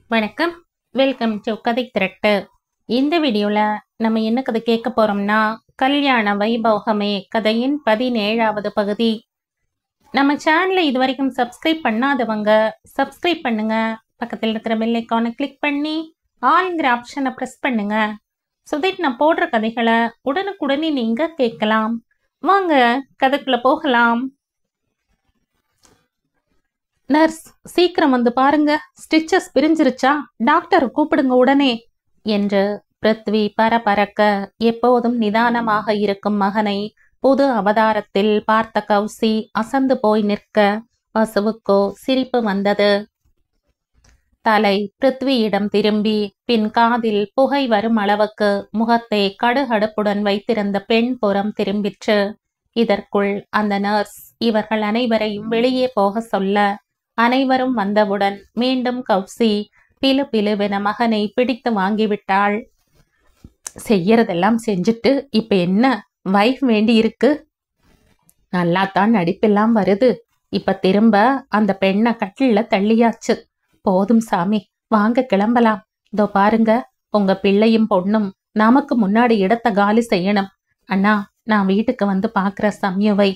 வணக்கம். Welcome to கதை திரட்டு. இந்த வீடியோல நம்ம என்ன கதை கேட்க போறோம்னா, கல்யாண வைபோகமே கதையின் 17வது பகுதி. நம்ம சேனலை இது வரைக்கும் சப்ஸ்கிரைப் பண்ணாதவங்க சப்ஸ்கிரைப் பண்ணுங்க. பக்கத்தில் இருக்கிற பெல் ஐகானை கிளிக் பண்ணி ஆல்ங்கிற ஆப்ஷனை ப்ரெஸ் பண்ணுங்க. ஸோ தட் நான் போடுற கதைகளை உடனுக்குடனே நீங்க கேட்கலாம். வாங்க கதைக்குள்ள போகலாம். நர்ஸ், சீக்கிரம் வந்து பாருங்க, ஸ்டிச்சஸ் பிரிஞ்சிருச்சா, டாக்டர் கூப்பிடுங்க உடனே என்று பிருத்வி பரபரக்க எப்போதும் நிதானமாக இருக்கும் மகனை புது அவதாரத்தில் பார்த்த கௌசி அசந்து போய் நிற்க வசுவுக்கோ சிரிப்பு வந்தது. தலை பிருத்வியிடம் திரும்பி பின் காதில் புகை வரும் அளவுக்கு முகத்தை கடுகடுப்புடன் வைத்திருந்த பெண் புறம் திரும்பிற்று. இதற்குள் அந்த நர்ஸ் இவர்கள் அனைவரையும் வெளியே போக சொல்ல அனைவரும் வந்தவுடன் மீண்டும் கௌசி பிலு பிலுவென மகனை பிடித்து வாங்கிவிட்டாள். செய்யறதெல்லாம் செஞ்சுட்டு இப்ப என்ன வைஃப் வேண்டி இருக்கு? நல்லாத்தான் நடிப்பெல்லாம் வருது. இப்ப திரும்ப அந்த பெண்ணை கட்டில தள்ளியாச்சு. போதும் சாமி, வாங்க கிளம்பலாம். இதோ பாருங்க, உங்க பிள்ளையும் பொண்ணும் நமக்கு முன்னாடி இடத்த காலி செய்யணும். அண்ணா, நான் வீட்டுக்கு வந்து பாக்குற சம்யுவை.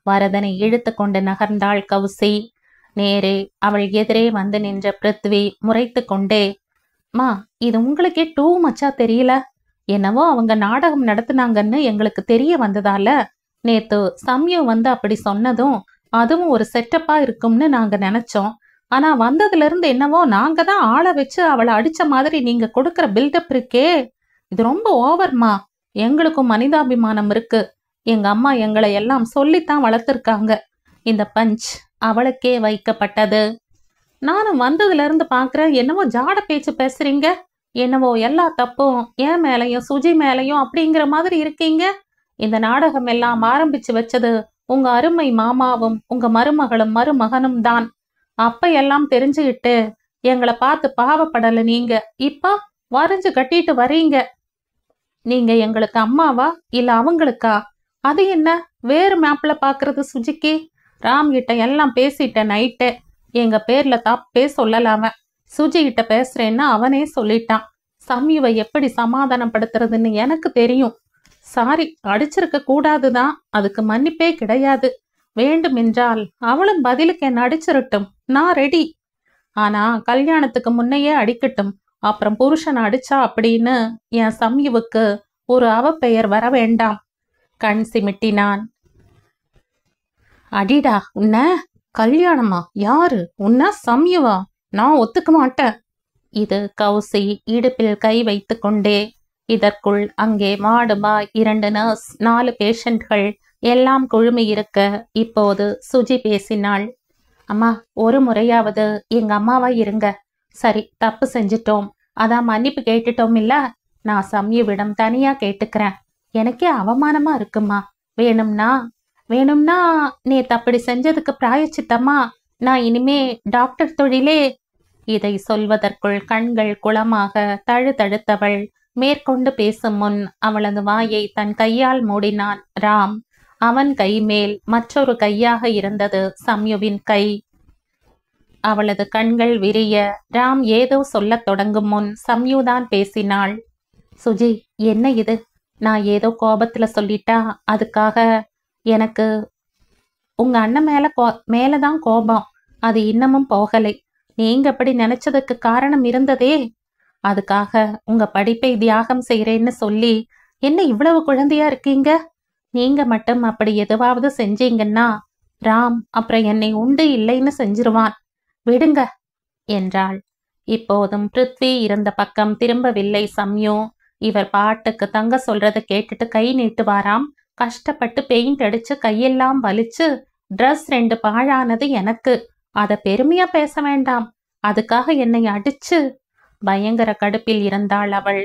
வரதனை இழுத்து கொண்டு நகர்ந்தாள் கௌசி. நேரே அவள் எதிரே வந்து நின்ற பிருத்வி முறைத்து கொண்டே, மா, இது உங்களுக்கே டூ மச்சா தெரியல? என்னவோ அவங்க நாடகம் நடத்துனாங்கன்னு எங்களுக்கு தெரிய வந்ததால நேத்து சம்யு வந்து அப்படி சொன்னதும் அதுவும் ஒரு செட்டப்பா இருக்கும்னு நாங்க நினைச்சோம். ஆனா வந்ததுல இருந்து என்னவோ நாங்க தான் ஆளை வச்சு அவளை அடிச்ச மாதிரி நீங்க கொடுக்கற பில்டப் இருக்கே, இது ரொம்ப ஓவர்மா. எங்களுக்கும் மனிதாபிமானம் இருக்கு. எங்க அம்மா எங்களை எல்லாம் சொல்லித்தான் வளர்த்துருக்காங்க. இந்த பஞ்ச் அவளுக்கே வைக்கப்பட்டது. நானும் வந்ததுல இருந்து பாக்குறேன், என்னவோ ஜாட பேச்சு பேசுறீங்க. என்னவோ எல்லா தப்பும் என் மேலையும் சுஜி மேலையும் அப்படிங்கிற மாதிரி இருக்கீங்க. இந்த நாடகம் எல்லாம் ஆரம்பிச்சு வச்சது உங்க அருமை மாமாவும் உங்க மருமகளும் மருமகனும் தான். அப்ப எல்லாம் தெரிஞ்சுக்கிட்டு எங்களை பார்த்து பாவப்படல நீங்க. இப்ப வரைஞ்சு கட்டிட்டு வரீங்க. நீங்க எங்களுக்கு அம்மாவா இல்ல அவங்களுக்கா? அது என்ன வேறு மேப்ல பாக்குறது சுஜிக்கு? ராம் கிட்ட எல்லாம் பேசிட்ட நைட்டு. எங்க பேர்ல தப்பே சொல்லலாம. சுஜி கிட்ட பேசுறேன்னு அவனே சொல்லிட்டான். சம்யுவை எப்படி சமாதானப்படுத்துறதுன்னு எனக்கு தெரியும். சாரி, அடிச்சிருக்க கூடாதுதான், அதுக்கு மன்னிப்பே கிடையாது. வேண்டுமென்றால் அவளும் பதிலுக்கு என்ன அடிச்சிருட்டும், நான் ரெடி. ஆனா கல்யாணத்துக்கு முன்னையே அடிக்கட்டும். அப்புறம் புருஷன் அடிச்சா அப்படின்னு என் சம்யுவுக்கு ஒரு அவப்பெயர் வர வேண்டாம். கண் சிமிட்டினான். அடிடா, உன்ன கல்யாணமா? யாரு? உன்ன சம்யுவா? நான் ஒத்துக்க மாட்டேன். இது கௌசி இடுப்பில் கை வைத்து கொண்டே. இதற்குள் அங்கே மாடுமா 2 நர்ஸ் 4 பேஷண்ட்கள் எல்லாம் குழுமி இருக்க இப்போது சுஜி பேசினாள். அம்மா, ஒரு முறையாவது எங்க அம்மாவா இருங்க. சரி, தப்பு செஞ்சிட்டோம், அதான் மன்னிப்பு கேட்டுட்டோம் இல்ல. நான் சம்யுவிடம் தனியா கேட்டுக்கிறேன். எனக்கே அவமானமா இருக்குமா. வேணும்னா நேத்து அப்படி செஞ்சதுக்கு பிராயச்சித்தமா நான் இனிமே டாக்டர் தொழிலே. இதை சொல்வதற்குள் கண்கள் குளமாக தழுதழுத்தவள் மேற்கொண்டு பேசும் முன் அவளது வாயை தன் கையால் மூடினான் ராம். அவன் கை மேல் மற்றொரு கையாக இருந்தது சம்யுவின் கை. அவளது கண்கள் விரிய ராம் ஏதோ சொல்லத் தொடங்கும் முன் சம்யுதான் பேசினாள். சுஜி, என்ன இது? நான் ஏதோ கோபத்துல சொல்லிட்டா அதுக்காக எனக்கு உங்க அண்ணன் மேலதான் கோபம். அது இன்னமும் போகலை. நீங்க அப்படி நினைச்சதுக்கு காரணம் இருந்ததே. அதுக்காக உங்க படிப்பை தியாகம் செய்யறேன்னு சொல்லி என்ன இவ்வளவு குழந்தையா இருக்கீங்க? நீங்க மட்டும் அப்படி எதுவாவது செஞ்சீங்கன்னா ராம் அப்புறம் என்னை உண்டு இல்லைன்னு செஞ்சிருவான். விடுங்க என்றாள். இப்போதும் பிருத்வி இருந்த பக்கம் திரும்பவில்லை சம்யு. இவர் பாட்டுக்கு தங்க சொல்றத கேட்டுட்டு கை நீட்டுவாராம். கஷ்டப்பட்டு பெயிண்ட் அடிச்சு கையெல்லாம் வலிச்சு ட்ரெஸ் 2 பாழானது எனக்கு. அத பெருமையா பேச வேண்டாம். அதுக்காக என்னை அடிச்சு. பயங்கர கடுப்பில் இருந்தாள் அவள்.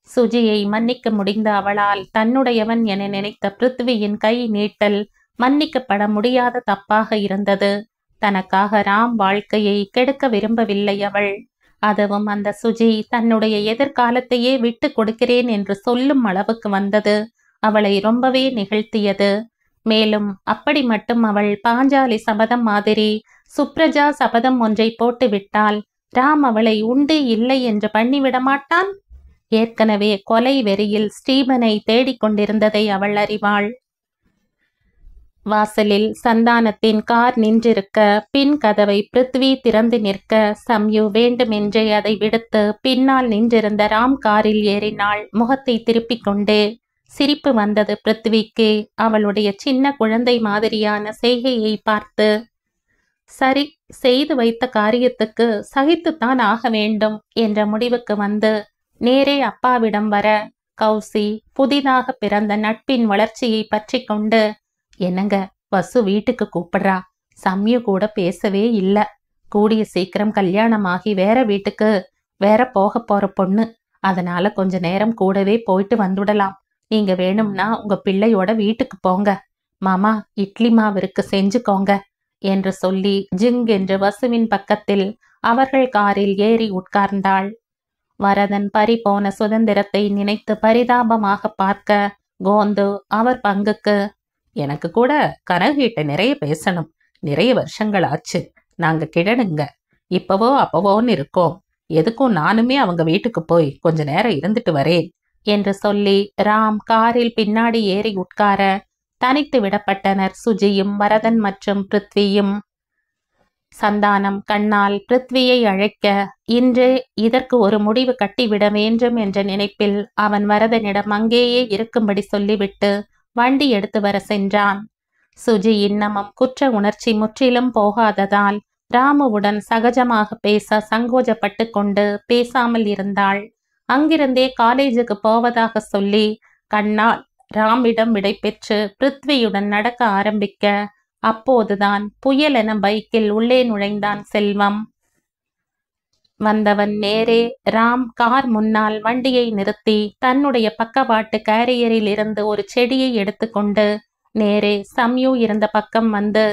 சுஜியை மன்னிக்க முடிந்த அவளால் தன்னுடையவன் என நினைத்த பிருத்வியின் கை நீட்டல் மன்னிக்கப்பட முடியாத தப்பாக இருந்தது. தனக்காக ராம் வாழ்க்கையை கெடுக்க விரும்பவில்லை அவள். அதுவும் அந்த சுஜி தன்னுடைய எதிர்காலத்தையே விட்டு கொடுக்கிறேன் என்று சொல்லும் அளவுக்கு வந்தது அவளை ரொம்பவே நிகழ்த்தியது. மேலும் அப்படி மட்டும் அவள் பாஞ்சாலி சபதம் மாதிரி சுப்ரஜா சபதம் ஒன்றை போட்டு விட்டால் ராம் அவளை உண்டு இல்லை என்று பண்ணிவிட மாட்டான். ஏற்கனவே கொலை வெறியில் ஸ்டீபனை தேடிக்கொண்டிருந்ததை அவள் அறிவாள். வாசலில் சந்தானத்தின் கார் நின்றிருக்க பின் கதவை பிருத்வி திறந்து நிற்க சம்யு வேண்டுமென்றே அதை விடுத்து பின்னால் நின்றிருந்த ராம் காரில் ஏறினாள். முகத்தை திருப்பிக் கொண்டே. சிரிப்பு வந்தது பிருத்விக்கு, அவளுடைய சின்ன குழந்தை மாதிரியான செய்கையை பார்த்து. சரி, செய்து வைத்த காரியத்துக்கு சகித்துத்தான் ஆக வேண்டும் என்ற முடிவுக்கு வந்து நேரே அப்பாவிடம் வர, கௌசி புதிதாக பிறந்த நட்பின் வளர்ச்சியை பற்றி கொண்டு, என்னங்க வசு வீட்டுக்கு கூப்பிடுறா, சம்யு கூட பேசவே இல்ல, கூடிய சீக்கிரம் கல்யாணமாகி வேற போக போற பொண்ணு, அதனால கொஞ்ச நேரம் கூடவே போயிட்டு வந்துடலாம். நீங்க வேணும்னா உங்க பிள்ளையோட வீட்டுக்கு போங்க, மாமா இட்லி மாவிற்கு செஞ்சுக்கோங்க என்று சொல்லி ஜிங் என்று வசுவின் பக்கத்தில் அவர்கள் காரில் ஏறி உட்கார்ந்தாள். வரதன் பறிபோன சுதந்திரத்தை நினைத்து பரிதாபமாக பார்க்க கோந்து அவர் பங்குக்கு, எனக்கு கூட கனகிட்ட நிறைய பேசணும், நிறைய வருஷங்கள் ஆச்சு, நாங்க கிழடுங்க, இப்பவோ அப்பவோன்னு இருக்கோம், எதுக்கும் நானுமே அவங்க வீட்டுக்கு போய் கொஞ்ச நேரம் இருந்துட்டு வரேன் என்று சொல்லி ராம் காரில் பின்னாடி ஏறி உட்கார தனித்து விடப்பட்டனர் சுஜியும் வரதன் மற்றும் பிருத்வியும். சந்தானம் கண்ணால் பிருத்வியை அழைக்க, இன்றே இதற்கு ஒரு முடிவு கட்டிவிட வேண்டும் என்ற நினைப்பில் அவன் வரதனிடம் அங்கேயே இருக்கும்படி சொல்லிவிட்டு வண்டி எடுத்து வர சென்றான். சுஜி இன்னமும் குற்ற உணர்ச்சி முற்றிலும் போகாததால் ராமுவுடன் சகஜமாக பேச சங்கோஜப்பட்டு கொண்டு பேசாமல் இருந்தாள். அங்கிருந்தே காலேஜுக்கு போவதாக சொல்லி கண்ணால் ராமிடம் விடை பெற்று பிருத்வியுடன் நடக்க ஆரம்பிக்க, அப்போதுதான் புயலென பைக்கில் உள்ளே நுழைந்தான் செல்வம். வந்தவன் நேரே ராம் கார் முன்னால் வண்டியை நிறுத்தி தன்னுடைய பக்கவாட்டு கேரியரில் இருந்து ஒரு செடியை எடுத்துக்கொண்டு நேரே சம்யு இருந்த பக்கம் வந்து,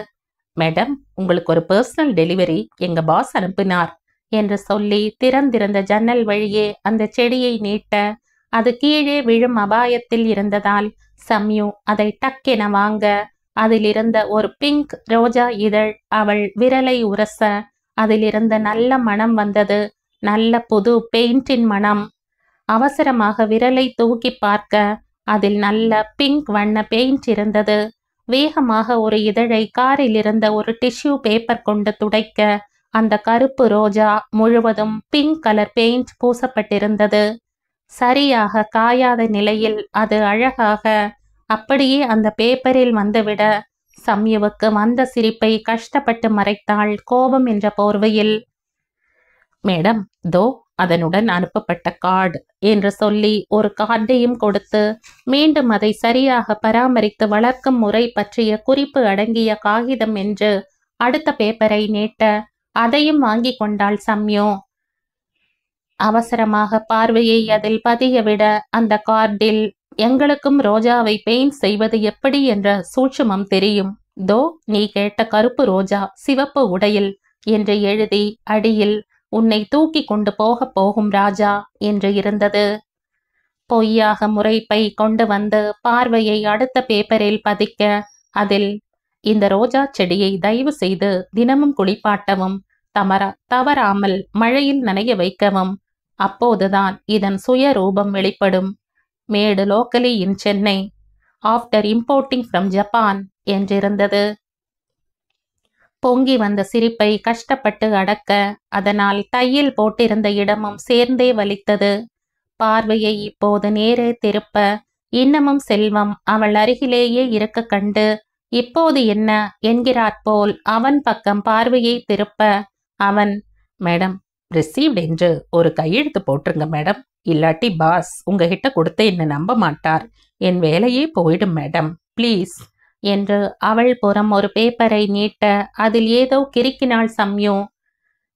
மேடம், உங்களுக்கு ஒரு பர்சனல் டெலிவரி எங்க பாஸ் அனுப்பினார் என்று சொல்லி திறந்திருந்த ஜன்னல் வழியே அந்த செடியை நீட்ட, அது கீழே விழும் அபாயத்தில் இருந்ததால் சம்யு அதை டக்கென வாங்க, அதிலிருந்த ஒரு பிங்க் ரோஜா இதழ் அவள் விரலை உரச அதிலிருந்த நல்ல மனம் வந்தது. நல்ல புது பெயிண்டின் மனம். அவசரமாக விரலை தூக்கி பார்க்க அதில் நல்ல பிங்க் வண்ண பெயிண்ட் இருந்தது. வேகமாக ஒரு இதழை காரில் இருந்த ஒரு டிஷ்யூ பேப்பர் கொண்டு துடைக்க அந்த கருப்பு ரோஜா முழுவதும் பிங்க் கலர் பெயிண்ட் பூசப்பட்டிருந்தது. சரியாக காயாத நிலையில் அது அழகாக அப்படியே அந்த பேப்பரில் வந்துவிட சம்யுவுக்கு வந்த சிரிப்பை கஷ்டப்பட்டு மறைத்தாள் கோபம் என்ற போர்வையில். மேடம், தோ அதனுடன் அனுப்பப்பட்ட கார்டு என்று சொல்லி ஒரு கார்டையும் கொடுத்து மீண்டும் அதை சரியாக பராமரித்து வளர்க்கும் முறை பற்றிய குறிப்பு அடங்கிய காகிதம் என்று அடுத்த பேப்பரை நீட்ட அதையும் வாங்கி கொண்டாள் சம்யு. அவசரமாக பார்வையை அதில் பதியவிட அந்த கார்டில், எங்களுக்கும் ரோஜாவை பெயிண்ட் செய்வது எப்படி என்ற சூட்சுமம் தெரியும், தோ நீ கேட்ட கருப்பு ரோஜா சிவப்பு உடையில் என்று எழுதி அடியில், உன்னை தூக்கி கொண்டு போகும் ராஜா என்று இருந்தது. பொய்யாக முறைப்பை கொண்டு வந்து பார்வையை அடுத்த பேப்பரில் பதிக்க அதில், இந்த ரோஜா செடியை தயவு செய்து தினமும் குளிப்பாட்டவும், தவறாமல் மழையில் நனைய வைக்கவும், அப்போதுதான் இதன் சுய ரூபம் வெளிப்படும். Made locally in Chennai, after importing from Japan என்றிருந்தது. பொங்கி வந்த சிரிப்பை கஷ்டப்பட்டு அடக்க அதனால் தையில் போட்டிருந்த இடமும் சேர்ந்தே வலித்தது. பார்வையை இப்போது நேரே திருப்ப இன்னமும் செல்வம் அவள் அருகிலேயே இருக்க கண்டு, இப்போது என்ன என்கிறாற்போல் அவன் பக்கம் பார்வையை திருப்ப அவன், மேடம் ரிசீவ்ட் என்று ஒரு கையெழுத்து போட்டுருங்க மேடம், இல்லாட்டி பாஸ் உங்ககிட்ட கொடுத்து என்ன நம்ப மாட்டார், என் வேலையே போயிடும் மேடம் ப்ளீஸ் என்று அவள் புறம் ஒரு பேப்பரை நீட்ட அதில் ஏதோ கிறுக்கினாள் சம்யு.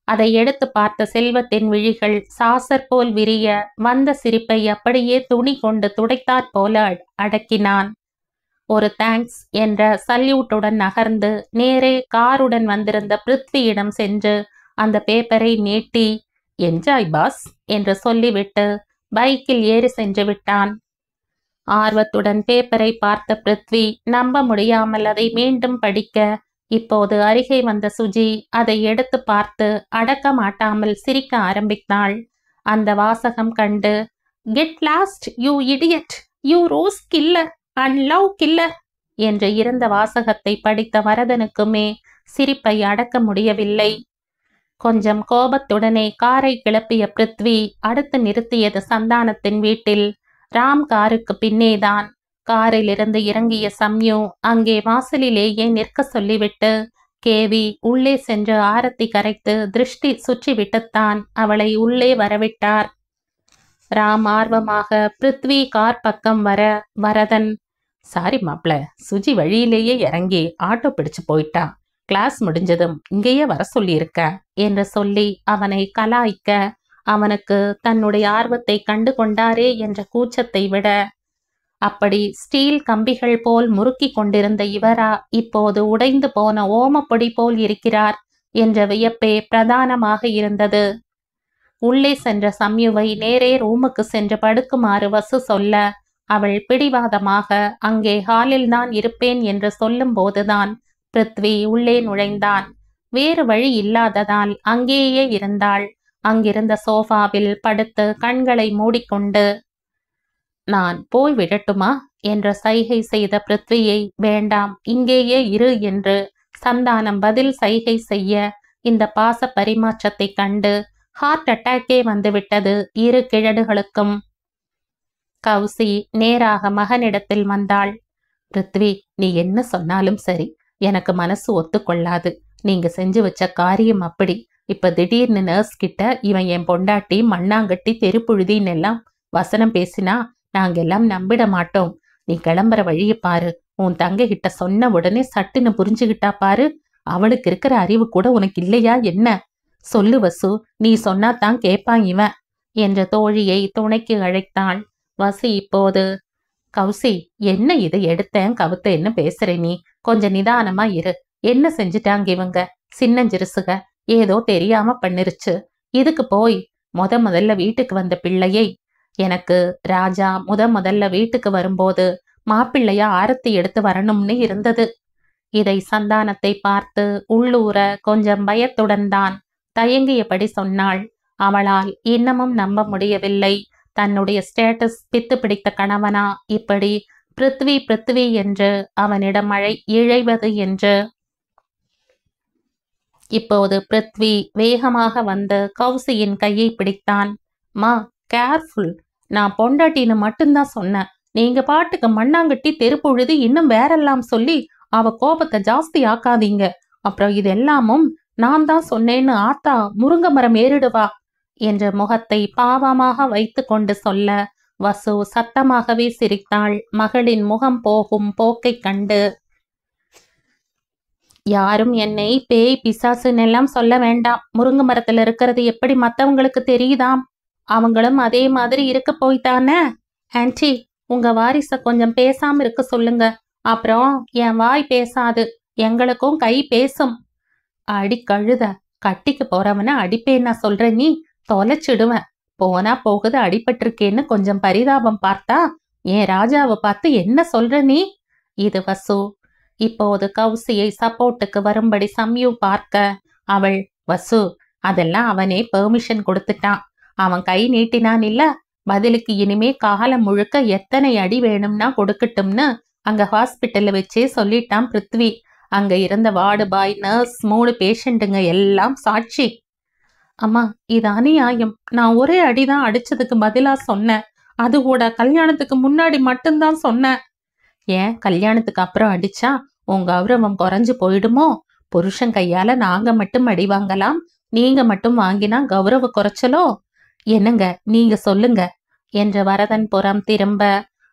அதை எடுத்து பார்த்த செல்வத்தின் விழிகள் சாசர் போல் விரிய வந்த சிரிப்பை அப்படியே துணி கொண்டு துடைத்தாற் போல அடக்கினான். ஒரு தேங்க்ஸ் என்ற சல்யூட்டுடன் நகர்ந்து நேரே காருடன் வந்திருந்த பிருத்வியிடம் சென்று அந்த பேப்பரை நீட்டி, என்ஜாய் பாஸ் என்று சொல்லிவிட்டு பைக்கில் ஏறி சென்று விட்டான். ஆர்வத்துடன் பேப்பரை பார்த்த பிருத்வி நம்ப முடியாமல் அதை மீண்டும் படிக்க இப்போது அருகே வந்த சுஜி அதை எடுத்து பார்த்து அடக்க மாட்டாமல் சிரிக்க ஆரம்பித்தாள். அந்த வாசகம் கண்டு, get lost you idiot, you rose killer and love killer என்ற இருந்த வாசகத்தை படித்த வரதனுக்குமே சிரிப்பை அடக்க முடியவில்லை. கொஞ்சம் கோபத்துடனே காரை கிளப்பிய பிருத்வி அடுத்து நிறுத்தியது சந்தானத்தின் வீட்டில். ராம் காருக்கு பின்னேதான். காரிலிருந்து இறங்கிய சம்யு அங்கே வாசலிலேயே நிற்க சொல்லிவிட்டு கேவி உள்ளே சென்று ஆரத்தி கரைத்து திருஷ்டி சுற்றி விட்டுத்தான் அவளை உள்ளே வரவிட்டார். ராம் ஆர்வமாக பிருத்வி கார் பக்கம் வர, வரதன், சாரி மாப்ள, சுஜி வழியிலேயே இறங்கி ஆட்டோ பிடிச்சு போயிட்டா, கிளாஸ் முடிஞ்சதும் இங்கேயே வர சொல்லியிருக்க என்று சொல்லி அவனை கலாய்க்க, அவனுக்கு தன்னுடைய ஆர்வத்தை கண்டு கொண்டாரே என்ற கூச்சத்தை விட, அப்படி ஸ்டீல் கம்பிகள் போல் முறுக்கி கொண்டிருந்த இவரா இப்போது உடைந்து போன ஓமப்பொடி போல் இருக்கிறார் என்ற வியப்பே பிரதானமாக இருந்தது. உள்ளே சென்ற சம்யுவை நேரே ரூமுக்கு சென்று படுக்குமாறு வசு சொல்ல, அவள் பிடிவாதமாக அங்கே ஹாலில் தான் இருப்பேன் என்று சொல்லும் போதுதான் பிருத்வி உள்ளே நுழைந்தான். வேறு வழி இல்லாததால் அங்கேயே இருந்தாள். அங்கிருந்த சோஃபாவில் படுத்து கண்களை மூடிக்கொண்டு, நான் போய் விடட்டுமா என்ற சைகை செய்த பிருத்வியை, வேண்டாம் இங்கேயே இரு என்று சந்தானம் பதில் சைகை செய்ய, இந்த பாச பரிமாற்றத்தை கண்டு ஹார்ட் அட்டாக்கே வந்துவிட்டது இரு கிழடுகளுக்கும். கௌசி நேராக மகனிடத்தில் வந்தாள். பிருத்வி, நீ என்ன சொன்னாலும் சரி, எனக்கு மனசு ஒத்துக்கொள்ளாது. நீங்க செஞ்சு வச்ச காரியம் அப்படி. இப்ப திடீர்னு நர்ஸ் கிட்ட இவன் என் பொண்டாட்டி மண்ணாங்கட்டி தெருப்புழுதின்னு எல்லாம் வசனம் பேசினா நாங்கெல்லாம் நம்பிட மாட்டோம். நீ கிளம்புற வழியை பாரு. உன் தங்கை கிட்ட சொன்ன உடனே சட்டுன்னு புரிஞ்சுகிட்டா பாரு. அவளுக்கு இருக்கிற அறிவு கூட உனக்கு இல்லையா என்ன? சொல்லு வசு, நீ சொன்னாதான் கேட்பான் இவன் என்ற தோழியை துணைக்கு அழைத்தாள். வசு இப்போது, கௌசி, என்ன இது எடுத்தேன் கவுத்த என்ன பேசுற நீ? கொஞ்சம் நிதானமா இரு. என்ன செஞ்சுட்டாங்க இவங்க? சின்னஞ்சிறுசுக ஏதோ தெரியாம பண்ணிருச்சு. இதுக்கு போய் முதல்ல வீட்டுக்கு வந்த பிள்ளையை, எனக்கு ராஜா முதல்ல வீட்டுக்கு வரும்போது மாப்பிள்ளையா ஆரத்தி எடுத்து வரணும்னு இருந்தது. இதை சந்தானத்தை பார்த்து உள்ளூர கொஞ்சம் பயத்துடன் தான் தயங்கியபடி சொன்னாள். அவளால் இன்னமும் நம்ப முடியவில்லை. தன்னுடைய ஸ்டேட்டஸ் பித்து பிடித்த கணவனா இப்படி பிருத்வி பிருத்வி என்று அவனிடம் இழைவது என்று. இப்போது பிருத்வி வேகமாக வந்து கௌசியின் கையை பிடித்தான். மா, கேர்ஃபுல். நான் பொண்டாட்டின்னு மட்டும்தான் சொன்னேன். நீங்க பாட்டுக்கு மண்ணாங்கட்டி தெருப்புழுது இன்னும் வேறெல்லாம் சொல்லி அவ கோபத்தை ஜாஸ்தி ஆக்காதீங்க. அப்புறம் இதெல்லாமும் நான் தான் சொன்னேன்னு ஆத்தா முருங்க மரம் ஏறிடுவா என்ற முகத்தை பாவமாக வைத்து கொண்டு சொல்ல, வசு சத்தமாகவே சிரித்தாள். மகளின் முகம் போகும் போக்கை கண்டு. யாரும் என்னை பேய் பிசாசுன்னு எல்லாம் சொல்ல வேண்டாம். முருங்க மரத்துல இருக்கிறது எப்படி மத்தவங்களுக்கு தெரியுதாம்? அவங்களும் அதே மாதிரி இருக்க போய்த்தானே. ஆன்டி, உங்க வாரிச கொஞ்சம் பேசாம இருக்க சொல்லுங்க. அப்புறம் என் வாய் பேசாது, எங்களுக்கும் கை பேசும். அடி கழுத, கட்டிக்கு போறவன அடிப்பேன்னா சொல்ற நீ? தொலைச்சிடுவேன். போனா போகுது, அடிபட்டிருக்கேன்னு கொஞ்சம் பரிதாபம் பார்த்தா என் ராஜாவை பார்த்து என்ன சொல்ற நீ? இது வசு. இப்போது கௌசியை சப்போர்ட்டுக்கு வரும்படி சம்யு பார்க்க, அவள், வசு, அதெல்லாம் அவனே பெர்மிஷன் கொடுத்துட்டான். அவன் கை நீட்டினான் இல்ல, பதிலுக்கு இனிமே காலம் முழுக்க எத்தனை அடி வேணும்னா கொடுக்கட்டும்னு அங்க ஹாஸ்பிட்டல்ல வச்சே சொல்லிட்டான் பிருத்வி. அங்க இருந்த வார்டு பாய், நர்ஸ், 3 பேஷண்ட்டுங்க எல்லாம் சாட்சி. அம்மா, இது அநியாயம். நான் ஒரே அடிதான் அடிச்சதுக்கு பதிலா சொன்னேன். அது கூட கல்யாணத்துக்கு முன்னாடி மட்டும்தான் சொன்னேன். ஏன் கல்யாணத்துக்கு அப்புறம் அடிச்சா உங்க கௌரவம் குறைஞ்சு போயிடுமோ? புருஷன் கையால நாங்க மட்டும் அடி வாங்கலாம், நீங்க மட்டும் வாங்கினா கௌரவ குறைச்சலோ? என்னங்க நீங்க சொல்லுங்க என்ற வரதன் புறம் திரும்ப,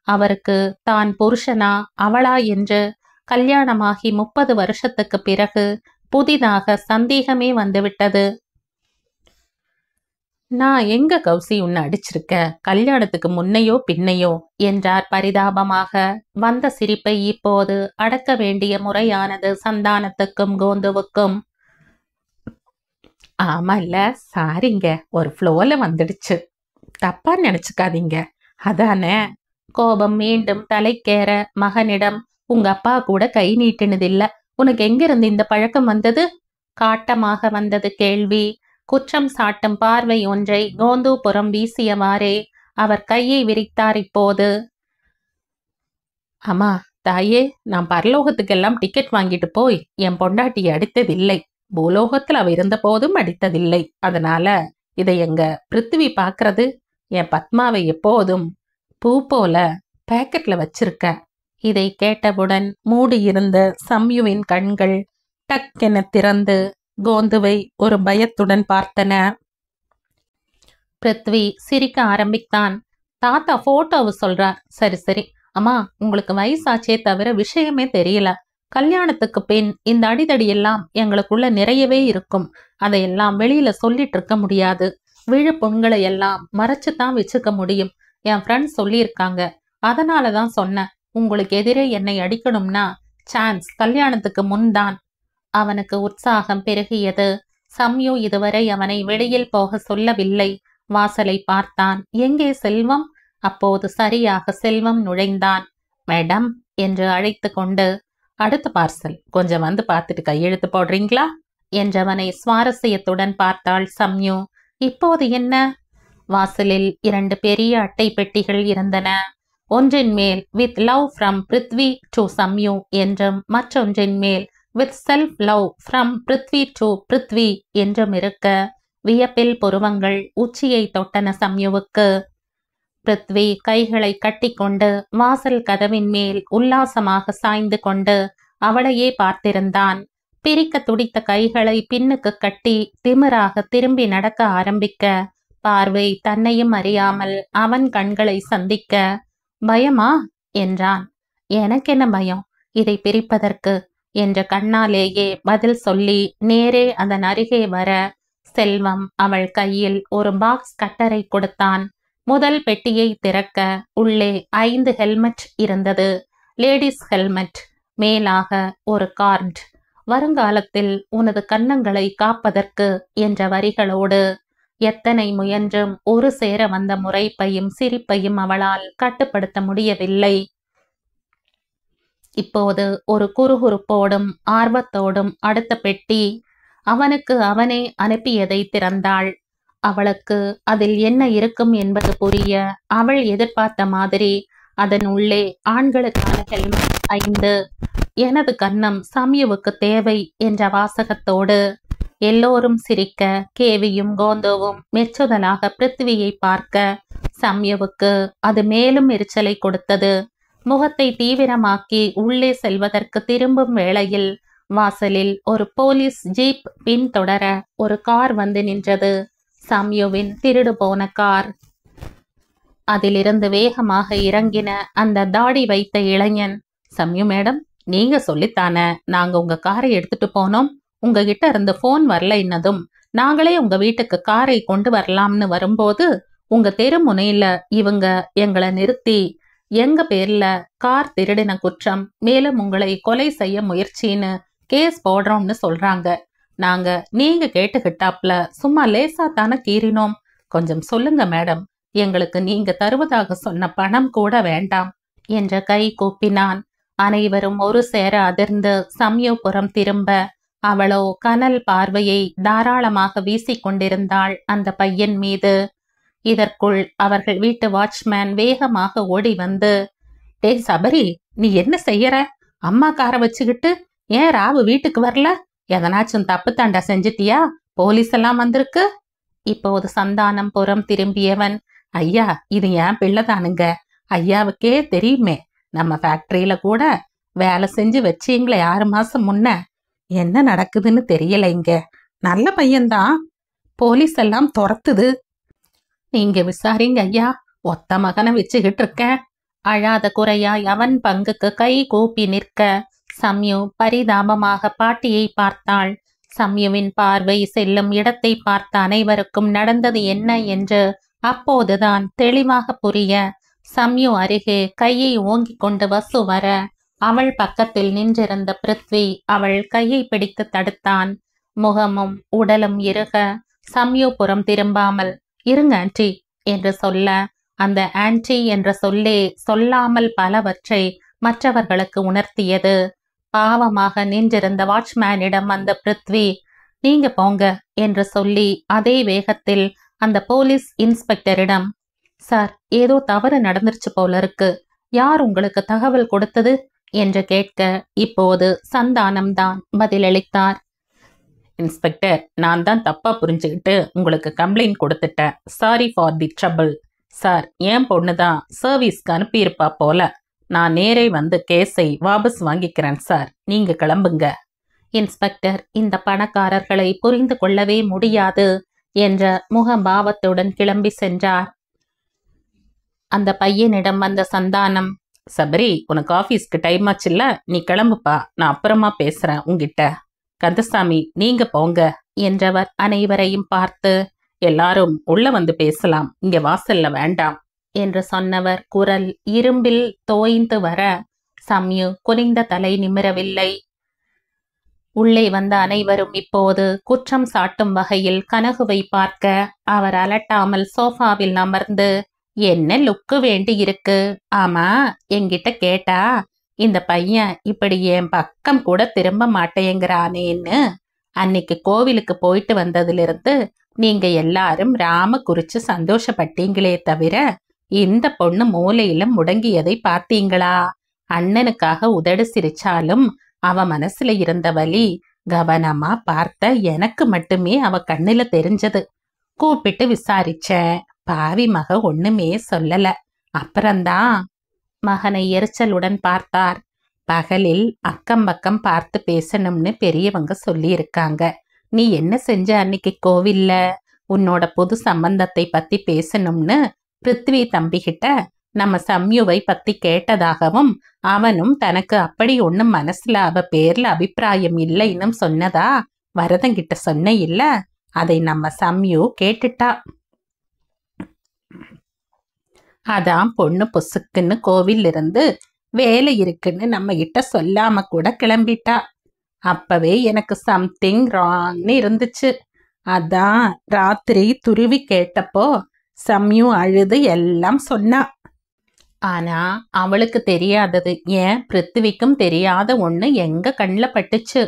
அவருக்கு தான் புருஷனா அவளா என்று கல்யாணமாகி 30 வருஷத்துக்கு பிறகு புதிதாக சந்தேகமே வந்துவிட்டது. நான் எங்க கௌசி உன்னை அடிச்சிருக்க? கல்யாணத்துக்கு முன்னையோ பின்னையோ என்றார் பரிதாபமாக. வந்த சிரிப்பை இப்போது அடக்க வேண்டிய முறையானது சந்தானத்துக்கும் கோந்துவுக்கும். ஆமா இல்ல, சாரிங்க, ஒரு ஃப்ளோல வந்துடுச்சு, தப்பா நினைச்சுக்காதீங்க, அதானே? கோபம் மீண்டும் தலைக்கேற மகனிடம், உங்க அப்பா கூட கை நீட்டினதில்ல, உனக்கு எங்கிருந்து இந்த பழக்கம் வந்தது? காட்டமாக வந்தது கேள்வி. குற்றம் சாட்டும் பார்வை ஒன்றை கோந்தூபுரம் வீசியவாறே அவர் கையை விரித்தார் இப்போது. அம்மா, தாயே, நான் பரலோகத்துக்கெல்லாம் டிக்கெட் வாங்கிட்டு போய் என் பொண்டாட்டியை அடித்ததில்லை. பூலோகத்தில் அவ இருந்த போதும் அடித்ததில்லை. அதனால இதை எங்க பிருத்திவி பாக்குறது? என் பத்மாவை எப்போதும் பூ போல பேக்கெட்ல வச்சிருக்க. இதை கேட்டவுடன் மூடியிருந்த சம்யுவின் கண்கள் டக்கென திறந்து கோந்துவை ஒரு பயத்துடன் பார்த்தன. பிருத்வி சிரிக்க ஆரம்பித்தான். தாத்தா போட்டோவை சொல்றார். சரி சரி அம்மா, உங்களுக்கு வயசாச்சே தவிர விஷயமே தெரியல. கல்யாணத்துக்கு பின் இந்த அடிதடி எல்லாம் எங்களுக்குள்ள நிறையவே இருக்கும். அதையெல்லாம் வெளியில சொல்லிட்டு இருக்க முடியாது. விழு பொண்களை எல்லாம் மறைச்சுதான் வச்சுக்க முடியும். என் ஃப்ரெண்ட்ஸ் சொல்லியிருக்காங்க. அதனாலதான் சொன்னேன். உங்களுக்கு எதிரே என்னை அடிக்கணும்னா சான்ஸ் கல்யாணத்துக்கு முன்தான். அவனுக்கு உற்சாகம் பெருகியது. சம்யு இதுவரை அவனை வெளியில் போக சொல்லவில்லை. வாசலை பார்த்தான். எங்கே செல்வம்? அப்போது சரியாக செல்வம் நுழைந்தான். மேடம் என்று அழைத்து கொண்டு, அடுத்த பார்சல் கொஞ்சம் வந்து பார்த்துட்டு கையெழுத்து போடுறீங்களா என்றவனை சுவாரஸ்யத்துடன் பார்த்தாள் சம்யு. இப்போது என்ன? வாசலில் 2 பெரிய அட்டை பெட்டிகள் இருந்தன. ஒன்றின் மேல் with love from Prithvi to Samyu என்றும் மற்றொன்றின் மேல் with self love from Prithvi to Prithvi என்றும் இருக்க வியப்பில் புருவங்கள் உச்சியை தொட்டன சம்யுவுக்கு. பிருத்வி கைகளை கட்டிக்கொண்டு வாசல் கதவின் மேல் உல்லாசமாக சாய்ந்து கொண்டு அவளையே பார்த்திருந்தான். பிரிக்க துடித்த கைகளை பின்னுக்கு கட்டி திமிராக திரும்பி நடக்க ஆரம்பிக்க பார்வை தன்னையும் அறியாமல் அவன் கண்களை சந்திக்க, பயமா என்றான். எனக்கென்ன பயம் இதை பிரிப்பதற்கு என்ற கண்ணாலேயே பதில் சொல்லி நேரே அதன் அருகே வர செல்வம் அவள் கையில் ஒரு பாக்ஸ் கட்டரை கொடுத்தான். முதல் பெட்டியை திறக்க உள்ளே 5 ஹெல்மெட் இருந்தது. Ladies helmet. மேலாக ஒரு கார்ட். வருங்காலத்தில் உனது கன்னங்களை காப்பதற்கு என்ற வரிகளோடு. எத்தனை முயன்றும் ஒரு சேர வந்த முறைப்பையும் சிரிப்பையும் அவளால் கட்டுப்படுத்த முடியவில்லை. இப்போது ஒரு குறுகுறுப்போடும் ஆர்வத்தோடும் அடுத்த பெட்டி. அவனுக்கு அவனே அனுப்பியதை திறந்தாள். அவளுக்கு அதில் என்ன இருக்கும் என்பது புரிய அவள் எதிர்பார்த்த மாதிரி அதன் உள்ளே ஆண்களுக்கான ஹெல்மெட் 5. எனது கன்னம் சம்யுவுக்கு தேவை என்ற வாசகத்தோடு. எல்லோரும் சிரிக்க கேவியும் கோந்தோவும் மெச்சுதலாக பிருத்வியை பார்க்க சம்யுவுக்கு அது மேலும் எரிச்சலை கொடுத்தது. முகத்தை தீவிரமாக்கி உள்ளே செல்வதற்கு திரும்பும் வேளையில் வாசலில் ஒரு போலீஸ் ஜீப் பின்தொடர ஒரு கார் வந்து நின்றது. சம்யுவின் திருடு போன கார். அதிலிருந்து வேகமாக இறங்கின அந்த தாடி வைத்த இளைஞன். சம்யு மேடம், நீங்க சொல்லித்தானே நாங்க உங்க காரை எடுத்துட்டு போனோம். உங்ககிட்ட இருந்து போன் வரல. இன்னதும் நாங்களே உங்க வீட்டுக்கு காரை கொண்டு வரலாம்னு வரும்போது உங்க தெரு முனையில இவங்க எங்களை நிறுத்தி எங்க பேர்ல கார் திருடின குற்றம், மேலும் உங்களை கொலை செய்ய முயற்சின்னு கேஸ் போடுறோம்னு சொல்றாங்க. நாங்க நீங்க கேட்டுக்கிட்டாப்ல சும்மா லேசா தானே கீறினோம். கொஞ்சம் சொல்லுங்க மேடம், எங்களுக்கு நீங்க தருவதாக சொன்ன பணம் கூட வேண்டாம் என்ற கை கூப்பினான். அனைவரும் ஒரு சேர அதிர்ந்து சம்யுபுரம் திரும்ப அவளோ கனல் பார்வையை தாராளமாக வீசிக்கொண்டிருந்தாள் அந்த பையன் மீது. இதற்குள் அவர்கள் வீட்டு வாட்ச்மேன் வேகமாக ஓடி வந்து, டேய் சபரி, நீ என்ன செய்யற? அம்மா காரை வச்சுக்கிட்டு ஏன் ராவு வீட்டுக்கு வரல? எதனாச்சும் தப்பு தாண்டா செஞ்சிட்டியா? போலீஸ் எல்லாம் வந்திருக்கு. இப்போது சந்தானம் புறம் திரும்பியவன், ஐயா, இது ஏன் பிள்ளைதானுங்க. ஐயாவுக்கே தெரியுமே, நம்ம ஃபேக்டரியில கூட வேலை செஞ்சு வச்சீங்களே 6 மாசம் முன்ன. என்ன நடக்குதுன்னு தெரியல. இங்க நல்ல பையன்தான், போலீஸ் எல்லாம் துரத்துது. நீங்க விசாரிங்க ஐயா, ஒத்த மகனை வச்சுக்கிட்டு இருக்கேன். அழாத குறையாய் அவன் பங்குக்கு கை கூப்பி நிற்க சம்யு பரிதாபமாக பாட்டியை பார்த்தாள். சம்யுவின் பார்வை செல்லும் இடத்தை பார்த்த அனைவருக்கும் நடந்தது என்ன என்று அப்போதுதான் தெளிவாக புரிய சம்யு அருகே கையை ஓங்கிக் கொண்டு வசு வர அவள் பக்கத்தில் நின்றிருந்த பிருத்வி அவள் கையை பிடித்து தடுத்தான். முகமும் உடலும் இறுக சம்யு புறம் திரும்பாமல், இருங்க ஆன்டி என்று சொல்ல அந்த ஆன்டி என்ற சொல்லே சொல்லாமல் பலவற்றை மற்றவர்களுக்கு உணர்த்தியது. பாவமாக நின்றிருந்த வாட்ச்மேனிடம் அந்த பிருத்வி, நீங்க போங்க என்று சொல்லி அதே வேகத்தில் அந்த போலீஸ் இன்ஸ்பெக்டரிடம், சார் ஏதோ தவறு நடந்துருச்சு போல இருக்கு, யார் உங்களுக்கு தகவல் கொடுத்தது என்று கேட்க இப்போது சந்தானம்தான் பதிலளித்தார். இன்ஸ்பெக்டர், நான் தான் தப்பா புரிஞ்சுக்கிட்டு உங்களுக்கு கம்ப்ளைண்ட் கொடுத்துட்டேன். Sorry for the trouble. Sir, என் பொண்ணு தான் சர்வீஸ்க்கு அனுப்பியிருப்பா போல. நான் நேரே வந்து கேஸை வாபஸ் வாங்கிக்கிறேன் சார், நீங்க கிளம்புங்க. இன்ஸ்பெக்டர் இந்த பணக்காரர்களை புரிந்து கொள்ளவே முடியாது என்ற முகபாவத்துடன் கிளம்பி சென்றார். அந்த பையனிடம் வந்த சந்தானம், சபரி, உனக்கு ஆஃபீஸ்க்கு டைம் ஆச்சுல்ல, நீ கிளம்புப்பா, நான் அப்புறமா பேசுறேன் உங்ககிட்ட. கந்தசாமி, நீங்க போங்க என்றவர் அனைவரையும் பார்த்து, எல்லாரும் உள்ள வந்து பேசலாம், இங்க வாசல்ல வேண்டாம் என்று சொன்னவர் குரல் இரும்பில் தோய்ந்து வர சம்யு குனிந்த தலை நிமிரவில்லை. உள்ளே வந்த அனைவரும் இப்போது குற்றம் சாட்டும் வகையில் கனகுவை பார்க்க அவர் அலட்டாமல் சோஃபாவில் அமர்ந்து, என்ன லுக்கு வேண்டி இருக்கு, ஆமா என்கிட்ட கேட்டா இந்த பையன் இப்படி என் பக்கம் கூட திரும்ப மாட்டேங்கிறானேன்னு அன்னைக்கு கோவிலுக்கு போயிட்டு வந்ததிலிருந்து நீங்க எல்லாரும் ராம குறிச்சு சந்தோஷப்பட்டீங்களே தவிர இந்த பொண்ணு மூலையில முடங்கியதை பார்த்தீங்களா? அண்ணனுக்காக உதடு சிரிச்சாலும் அவ மனசுல இருந்த வலி கவனமா பார்த்த எனக்கு மட்டுமே அவ கண்ணுல தெரிஞ்சது. கூப்பிட்டு விசாரிச்சேன், பாவி மக ஒண்ணுமே சொல்லல. அப்புறம்தான் மகனை எரிச்சலுடன் பார்த்தார். பகலில் அக்கம் பக்கம் பார்த்து பேசணும்னு பெரியவங்க சொல்லி இருக்காங்க. நீ என்ன செஞ்ச அன்னைக்கு கோவில்ல? உன்னோட புது சம்பந்தத்தை பத்தி பேசணும்னு பிருத்வி தம்பிகிட்ட நம்ம சம்யுவை பத்தி கேட்டதாகவும் அவனும் தனக்கு அப்படி ஒண்ணும் மனசுல அவ பேர்ல அபிப்பிராயம் இல்லைன்னு சொன்னதா வரதங்கிட்ட சொன்ன இல்ல, அதை நம்ம சம்யு கேட்டுட்டா. அதான் பொண்ணு பொசுக்குன்னு கோவில் இருந்து வேலை இருக்குன்னு நம்ம கிட்ட சொல்லாம கூட கிளம்பிட்டா. அப்பவே எனக்கு சம்திங் ராங்னு இருந்துச்சு. அதான் ராத்திரி துருவி கேட்டப்போ சம்யு அழுது எல்லாம் சொன்னா. ஆனா அவளுக்கு தெரியாதது, ஏன் பிருத்திவிக்கும் தெரியாத ஒண்ணு எங்க கண்ணில் பட்டுச்சு.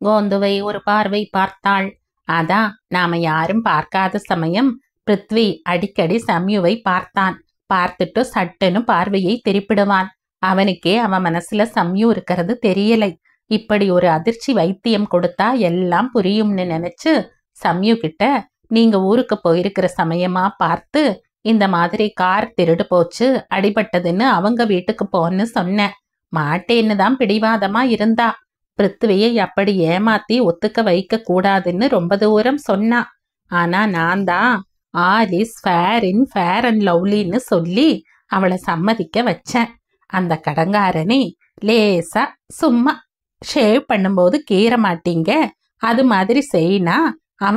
கோந்துவை ஒரு பார்வை பார்த்தாள். அதான் நாம யாரும் பார்க்காத சமயம் பிருத்வி அடிக்கடி சம்யுவை பார்த்தான். பார்த்துட்டு சட்டுன்னு பார்வையை திருப்பிடுவான். அவனுக்கே அவன் மனசுல சம்யு இருக்கிறது தெரியலை. இப்படி ஒரு அதிர்ச்சி வைத்தியம் கொடுத்தா எல்லாம் புரியும்னு நினைச்சு சம்யு கிட்ட, நீங்க ஊருக்கு போயிருக்கிற சமயமா பார்த்து இந்த மாதிரி கார் திருடு போச்சு, அடிபட்டதுன்னு அவங்க வீட்டுக்கு போன்னு சொன்னேன். மாட்டேன்னு தான் பிடிவாதமா இருந்தா. பிருத்வியை அப்படி ஏமாத்தி ஒத்துக்க வைக்க கூடாதுன்னு ரொம்ப தூரம் சொன்னா. ஆனா நான் தான் all is fair in fair and லவ்லின்னு சொல்லி அவளை சம்மதிக்க வச்சேன். அந்த கடங்காரனே லேசா சும்மா ஷேவ் பண்ணும்போது கீற மாட்டீங்க, அது மாதிரி செய்யினா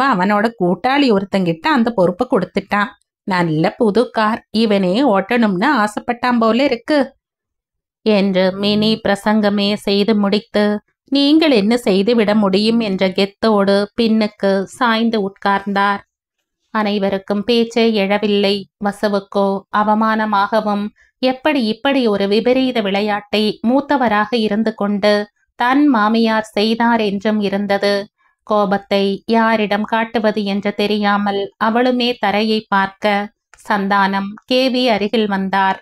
அவனோட கூட்டாளி ஒருத்தங்கிட்ட அந்த பொறுப்பை கொடுத்துட்டான். நல்ல புது கார், இவனே ஓட்டணும்னு ஆசைப்பட்டான் போல இருக்கு என்று மினி பிரசங்கமே செய்து முடித்து, நீங்கள் என்ன செய்து விட முடியும் என்ற கெத்தோடு பின்னுக்கு சாய்ந்து உட்கார்ந்தார். அனைவருக்கும் பேச்சே எழவில்லை. வசுவுக்கோ அவமானமாகவும், எப்படி இப்படி ஒரு விபரீத விளையாட்டை மூத்தவராக இருந்து கொண்டு தன் மாமியார் செய்தார் என்றும் இருந்தது. கோபத்தை யாரிடம் காட்டுவது என்று தெரியாமல் அவளுமே தரையை பார்க்க சந்தானம் கேவி அருகில் வந்தார்.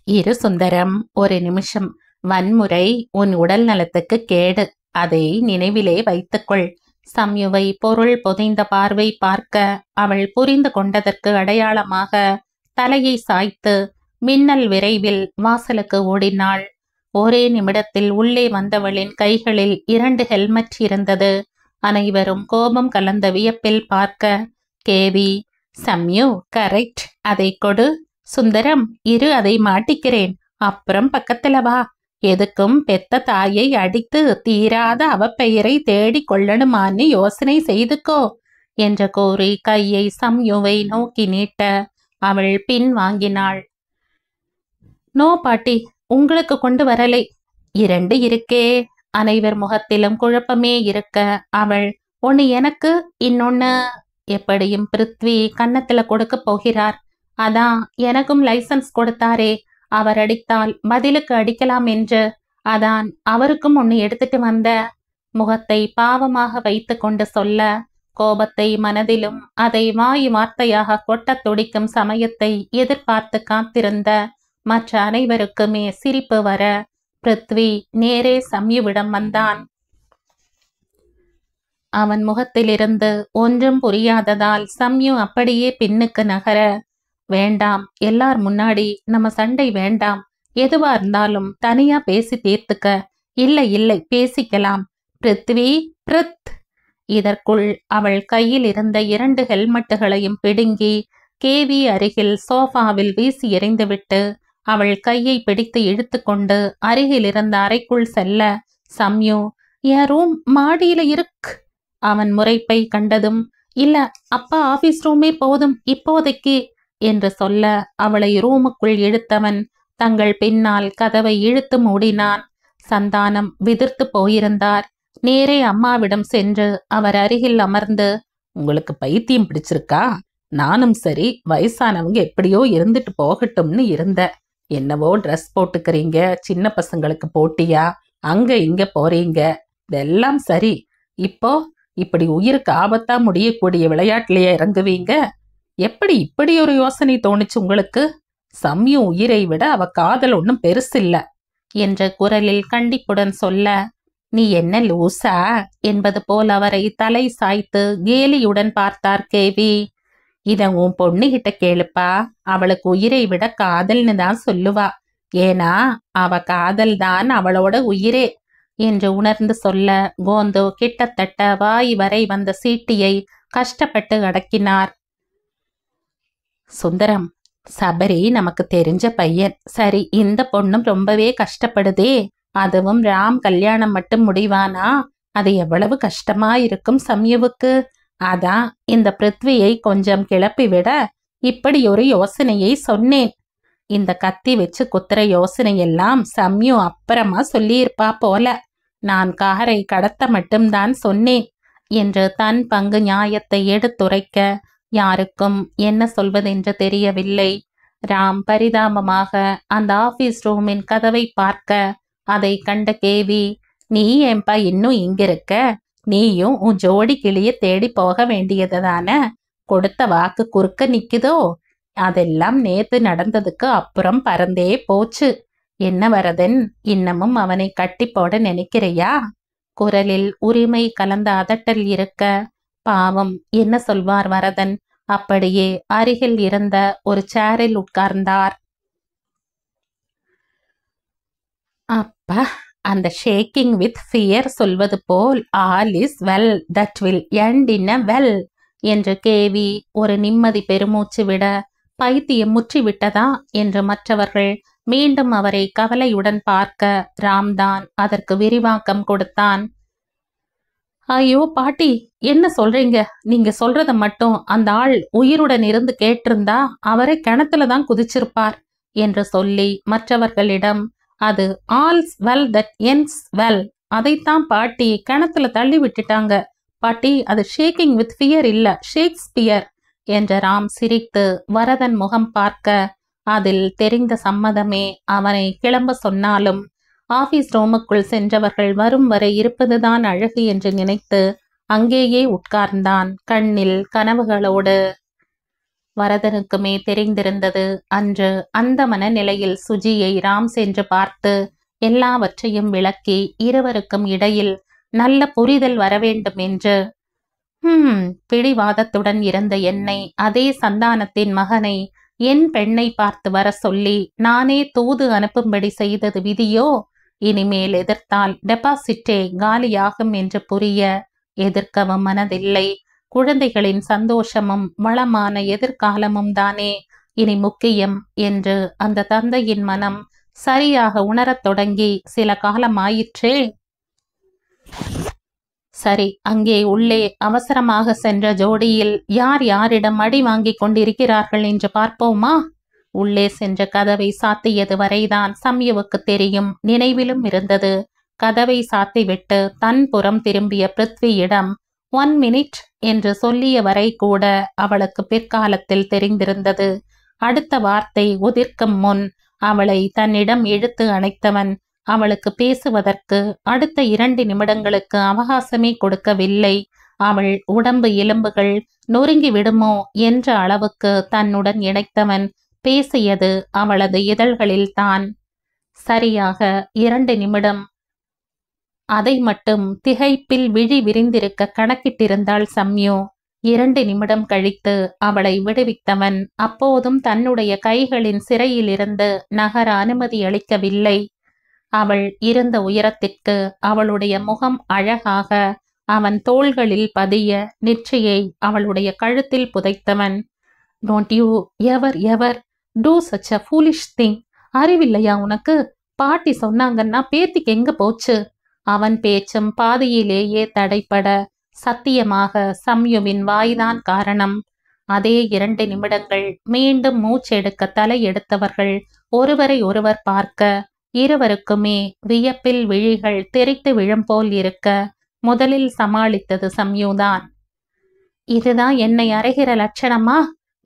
இரு சுந்தரம், ஒரு நிமிஷம். வன்முறை உன் உடல் நலத்துக்கு கேடு, அதை நினைவிலே வைத்துக்கொள். சம்யுவை பொருள் பொதிந்த பார்வை பார்க்க அவள் புரிந்து கொண்டதற்கு அடையாளமாக தலையை சாய்த்து மின்னல் விரைவில் வாசலுக்கு ஓடினாள். ஒரே நிமிடத்தில் உள்ளே வந்தவளின் கைகளில் 2 ஹெல்மெட் இருந்தது. அனைவரும் கோபம் கலந்த வியப்பில் பார்க்க, கேவி, சம்யு கரெக்ட், அதை கொடு. சுந்தரம், இரு, அதை மாட்டிக்கிறேன், அப்புறம் பக்கத்துல வா. எதுக்கும் பெத்த தாயை அடித்து தீராத அவ பெயரை தேடி கொள்ளணுமான்னு யோசனை செய்துக்கோ என்று கூறி கையை சம்யுவை நோக்கி நீட்ட அவள் பின் வாங்கினாள். நோ பாட்டி, உங்களுக்கு கொண்டு வரலை. 2 இருக்கே. அனைவர் முகத்திலும் குழப்பமே இருக்க அவள், ஒன்னு எனக்கு, இன்னொன்னு எப்படியும் பிருத்வி கன்னத்துல கொடுக்க போகிறார். அதான் எனக்கும் லைசன்ஸ் கொடுத்தாரே, அவர் அடித்தால் பதிலுக்கு அடிக்கலாம் என்று அதான் அவருக்கும் ஒன்னு எடுத்துட்டு வந்த. முகத்தை பாவமாக வைத்து கொண்டு சொல்ல, கோபத்தை மனதிலும் அதை வாய் வார்த்தையாக கொட்டத் துடிக்கும் சமயத்தை எதிர்பார்த்து காத்திருந்த மற்ற அனைவருக்குமே சிரிப்பு வர பிருத்வி நேரே சம்யுவிடம் வந்தான். அவன் முகத்திலிருந்து ஒன்றும் புரியாததால் சம்யு அப்படியே பின்னுக்கு நகர, வேண்டாம், எல்லார் முன்னாடி நம்ம சண்டை வேண்டாம், எதுவா இருந்தாலும் தனியா பேசி தீர்த்துக்க. இல்லை இல்லை, பேசிக்கலாம். பிருத்வி, பிருத். இதற்குள் அவள் கையில் இருந்த 2 ஹெல்மெட்டுகளையும் பிடுங்கி கேவி அருகில் சோஃபாவில் வீசி எறிந்துவிட்டு அவள் கையை பிடித்து இழுத்து கொண்டு அருகில் இருந்த அறைக்குள் செல்ல, சம்யு, என் ரூம் மாடியில இருக்கு. அவன் முறைப்பை கண்டதும், இல்ல அப்பா ஆபீஸ் ரூமே போதும் இப்போதைக்கு என்று சொல்ல அவளை ரூமுக்குள் இழுத்தவன் தங்கள் பின்னால் கதவை இழுத்து மூடினான். சந்தானம் விதிர்த்து போயிருந்தார். நேரே அம்மாவிடம் சென்று அவர் அருகில் அமர்ந்து, உங்களுக்கு பைத்தியம் பிடிச்சிருக்கா? நானும் சரி, வயசானவங்க எப்படியோ இருந்துட்டு போகட்டும்னு இருந்த. என்னவோ ட்ரெஸ் போட்டுக்கிறீங்க, சின்ன பசங்களுக்கு போட்டியா, அங்க இங்க போறீங்க, இதெல்லாம் சரி. இப்போ இப்படி உயிருக்கு ஆபத்தா முடியக்கூடிய விளையாட்டுலயே இறங்குவீங்க? எப்படி இப்படி ஒரு யோசனை தோணுச்சு உங்களுக்கு? சம்யு உயிரை விட அவ காதல் ஒன்றும் பெருசில்ல என்ற குரலில் கண்டிப்புடன் சொல்ல, நீ என்ன லூசா என்பது போல் அவரை தலை சாய்த்து கேலியுடன் பார்த்தார் கேவி. இத உன் பொண்ணுகிட்ட கேளுப்பா, அவளுக்கு உயிரை விட காதல்னு தான் சொல்லுவா. ஏன்னா அவ காதல் தான் அவளோட உயிரே என்று உணர்ந்து சொல்ல, கோந்து கிட்டத்தட்ட வாய் வரை வந்த சீட்டியை கஷ்டப்பட்டு அடக்கினார். சுந்தரம், சபரி நமக்கு தெரிஞ்ச பையன். சரி, இந்த பொண்ணும் ரொம்பவே கஷ்டப்படுதே. அதுவும் ராம் கல்யாணம் மட்டும் முடிவானா அது எவ்வளவு கஷ்டமா இருக்கும் சம்யுவுக்கு. அதான் இந்த பிருத்வியை கொஞ்சம் கிளப்பி விட இப்படி ஒரு யோசனையை சொன்னேன். இந்த கத்தி வச்சு குத்துற யோசனையெல்லாம் சம்யு அப்புறமா சொல்லியிருப்பா போல. நான் காரை கடத்த மட்டும்தான் சொன்னேன் என்று தன் பங்கு நியாயத்தை எடுத்துரைக்க யாருக்கும் என்ன சொல்வதென்று தெரியவில்லை. ராம் பரிதாபமாக அந்த ஆபீஸ் ரூமின் கதவை பார்க்க அதை கண்ட கேவி, நீ ஏன்பா இன்னும் இங்கிருக்க? நீயும் உன் ஜோடி கிளிய தேடி போக வேண்டியதுதானே? கொடுத்த வாக்கு குறுக்க நிக்குதோ? அதெல்லாம் நேத்து நடந்ததுக்கு அப்புறம் பறந்தே போச்சு. என்ன வரதன், இன்னமும் அவனை கட்டி போட நினைக்கிறையா? குரலில் உரிமை கலந்த அதட்டல் இருக்க, பாவம் என்ன சொல்வார் வரதன்? அப்படியே அருகில் இருந்த ஒரு சேரில் உட்கார்ந்தார். அப்பா, அந்த ஷேக்கிங் வித் ஃபியர் சொல்வது போல் all is well that will end in a well என்று கேவி ஒரு நிம்மதி பெருமூச்சு விட, பைத்தியம் முற்றிவிட்டதா என்று மற்றவர்கள் மீண்டும் அவரை கவலையுடன் பார்க்க ராம்தான் அதற்கு விரிவாக்கம் கொடுத்தான். ஐயோ பாட்டி, என்ன சொல்றீங்க? நீங்க சொல்றத மட்டும் அந்த ஆள் உயிருடன் இருந்து கேட்டிருந்தா அவரை கிணத்துல தான் குதிச்சிருப்பார் என்று சொல்லி மற்றவர்களிடம், அது Alps well that ends well, அதைத்தான் பாட்டி கிணத்துல தள்ளி விட்டுட்டாங்க. பாட்டி, அது ஷேக்கிங் வித் ஃபியர் இல்ல, ஷேக்ஸ்பியர் என்ற ராம் சிரித்து வரதன் முகம் பார்க்க அதில் தெரிந்த சம்மதமே அவனை கிளம்ப சொன்னாலும் ஆபீஸ் ரூமுக்குள் சென்றவர்கள் வரும் வரை இருப்பதுதான் அழகு என்று நினைத்து அங்கேயே உட்கார்ந்தான், கண்ணில் கனவுகளோடு. வரதனுக்குமே தெரிந்திருந்தது அன்று அந்த மனநிலையில் சுஜியை ராம் சென்று பார்த்து எல்லாவற்றையும் விளக்கி இருவருக்கும் இடையில் நல்ல புரிதல் வரவேண்டும் என்று. பிடிவாதத்துடன் இருந்த என்னை, அதே சந்தானத்தின் மகனை, என் பெண்ணை பார்த்து வர சொல்லி நானே தூது அனுப்பும்படி செய்தது விதியோ? இனிமேல் எதிர்த்தால் டெபாசிட்டே காலியாகும் என்று புரிய எதிர்க்கவும் மனதில்லை. குழந்தைகளின் சந்தோஷமும் வளமான எதிர்காலமும் தானே இனி முக்கியம் என்று அந்த தந்தையின் மனம் சரியாக உணரத் தொடங்கி சில காலமாயிற்றே. சரி, அங்கே உள்ளே அவசரமாக சென்ற ஜோடியில் யார் யாரிடம் அடி வாங்கி கொண்டிருக்கிறார்கள் என்று பார்ப்போமா? உள்ளே சென்ற கதவை சாத்தியது வரைதான் சம்யுவுக்கு தெரியும், நினைவிலும் இருந்தது. கதவை சாத்திவிட்டு தன் புறம் திரும்பிய பிருத்வியிடம் 1 மினிட் என்று சொல்லிய வரை கூட அவளுக்கு பிற்காலத்தில் தெரிந்திருந்தது. அடுத்த வார்த்தை உதிர்க்கும் முன் அவளை தன்னிடம் இழுத்து அணைத்தவன் அவளுக்கு பேசுவதற்கு அடுத்த 2 நிமிடங்களுக்கு அவகாசமே கொடுக்கவில்லை. அவள் உடம்பு எலும்புகள் நொறுங்கி விடுமோ என்ற அளவுக்கு தன்னுடன் இணைத்தவன் பேசியது அவளது இதழ்களில்தான். சரியாக 2 நிமிடம். அதை மட்டும் திகைப்பில் விழி விரிந்திருக்க கணக்கிட்டிருந்தாள் சம்யு. 2 நிமிடம் கழித்து அவளை விடுவித்தவன் அப்போதும் தன்னுடைய கைகளின் சிறையிலிருந்து நகர அனுமதி அளிக்கவில்லை. அவள் இருந்த உயரத்திற்கு அவளுடைய முகம் அழகாக அவன் தோள்களில் பதிய நெற்றியை அவளுடைய கழுத்தில் புதைத்தவன். Don't you ever do such a foolish thing. அறிவில்லையா உனக்கு? பாட்டி சொன்னாங்கன்னா பேத்திக்கு எங்க போச்சு? அவன் பேச்சும் பாதியிலேயே தடைப்பட சத்தியமாக சம்யுவின் வாய்தான் காரணம். அதே 2 நிமிடங்கள் மீண்டும் மூச்செடுக்க தலை எடுத்தவர்கள் ஒருவரை ஒருவர் பார்க்க இருவருக்குமே வியப்பில் விழிகள் தெரித்து விழும்போல் இருக்க முதலில் சமாளித்தது சம்யுதான். இதுதான் என்னை அறைகிற லட்சணமா?